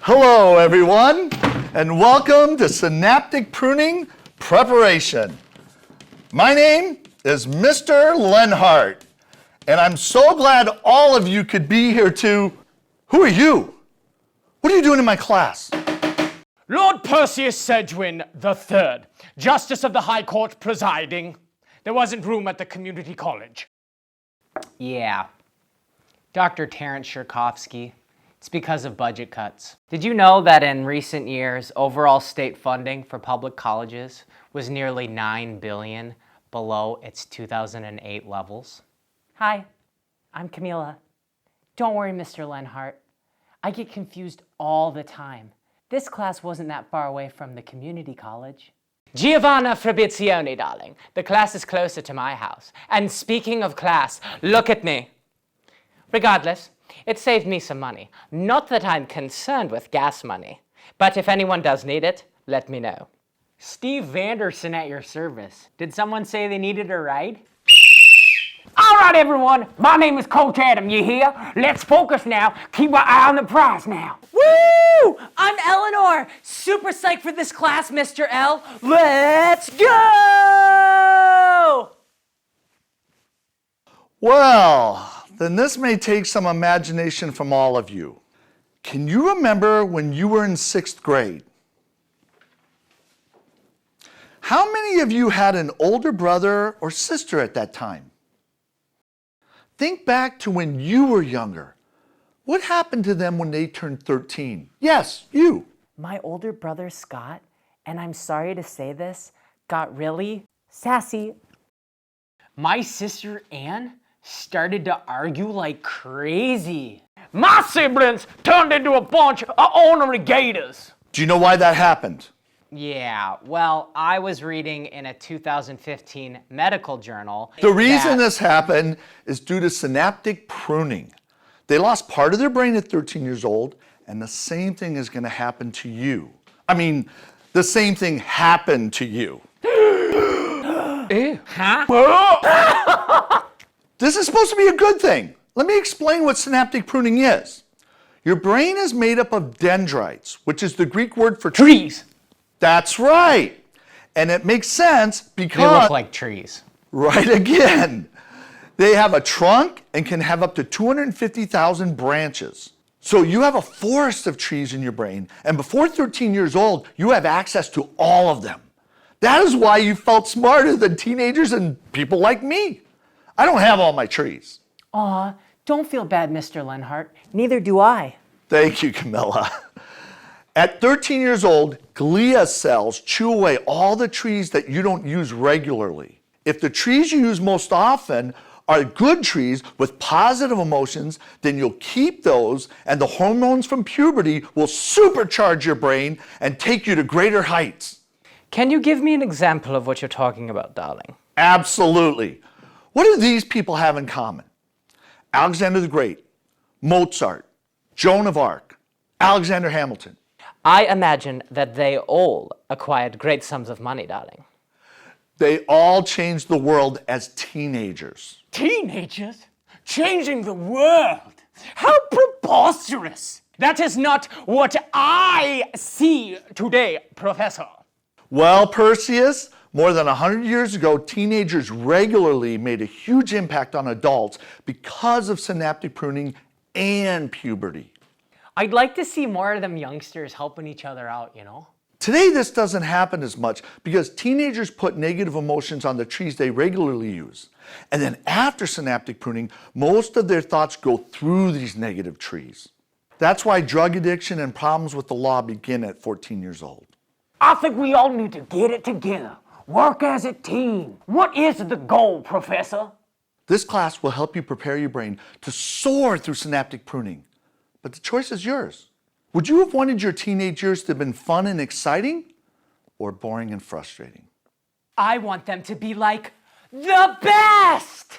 Hello, everyone, and welcome to Synaptic Pruning Preparation. My name is Mr. Lenhart, and I'm so glad all of you could be here too. Who are you? What are you doing in my class? Lord Perseus Sedgwin III, Justice of the High Court presiding. There wasn't room at the community college. Yeah. Dr. Terence Shirkovsky. It's because of budget cuts. Did you know that in recent years, overall state funding for public colleges was nearly $9 billion below its 2008 levels? Hi, I'm Camila. Don't worry, Mr. Lenhart. I get confused all the time. This class wasn't that far away from the community college. Giovanna Fabrizioni, darling. The class is closer to my house. And speaking of class, look at me. Regardless, it saved me some money. Not that I'm concerned with gas money, but if anyone does need it, let me know. Steve Vanderson at your service. Did someone say they needed a ride? All right, everyone. My name is Coach Adam. You hear? Let's focus now. Keep our eye on the prize now. Woo! I'm Eleanor. Super psyched for this class, Mr. L. Let's go! Well, then this may take some imagination from all of you. Can you remember when you were in 6th grade? How many of you had an older brother or sister at that time? Think back to when you were younger. What happened to them when they turned 13? Yes, you. My older brother, Scott, and I'm sorry to say this, got really sassy. My sister Anne started to argue like crazy. My siblings turned into a bunch of ornery gators. Do you know why that happened? Yeah, well, I was reading in a 2015 medical journal. The reason this happened is due to synaptic pruning. They lost part of their brain at 13 years old, and the same thing is going to happen to you. I mean, the same thing happened to you. Ew. Huh? This is supposed to be a good thing. Let me explain what synaptic pruning is. Your brain is made up of dendrites, which is the Greek word for trees. That's right. And it makes sense because... They look like trees. Right again. They have a trunk and can have up to 250,000 branches. So you have a forest of trees in your brain, and before 13 years old, you have access to all of them. That is why you felt smarter than teenagers and people like me. I don't have all my trees. Aw, don't feel bad, Mr. Lenhart. Neither do I. Thank you, Camilla. At 13 years old, glia cells chew away all the trees that you don't use regularly. If the trees you use most often are good trees with positive emotions, then you'll keep those, and the hormones from puberty will supercharge your brain and take you to greater heights. Can you give me an example of what you're talking about, darling? Absolutely. What do these people have in common? Alexander the Great, Mozart, Joan of Arc, Alexander Hamilton. I imagine that they all acquired great sums of money, darling. They all changed the world as teenagers. Teenagers? Changing the world? How preposterous! That is not what I see today, Professor. Well, Perseus, more than 100 years ago, teenagers regularly made a huge impact on adults because of synaptic pruning and puberty. I'd like to see more of them youngsters helping each other out, you know? Today, this doesn't happen as much because teenagers put negative emotions on the trees they regularly use. And then after synaptic pruning, most of their thoughts go through these negative trees. That's why drug addiction and problems with the law begin at 14 years old. I think we all need to get it together. Work as a team. What is the goal, Professor? This class will help you prepare your brain to soar through synaptic pruning. But the choice is yours. Would you have wanted your teenage years to have been fun and exciting, or boring and frustrating? I want them to be like the best!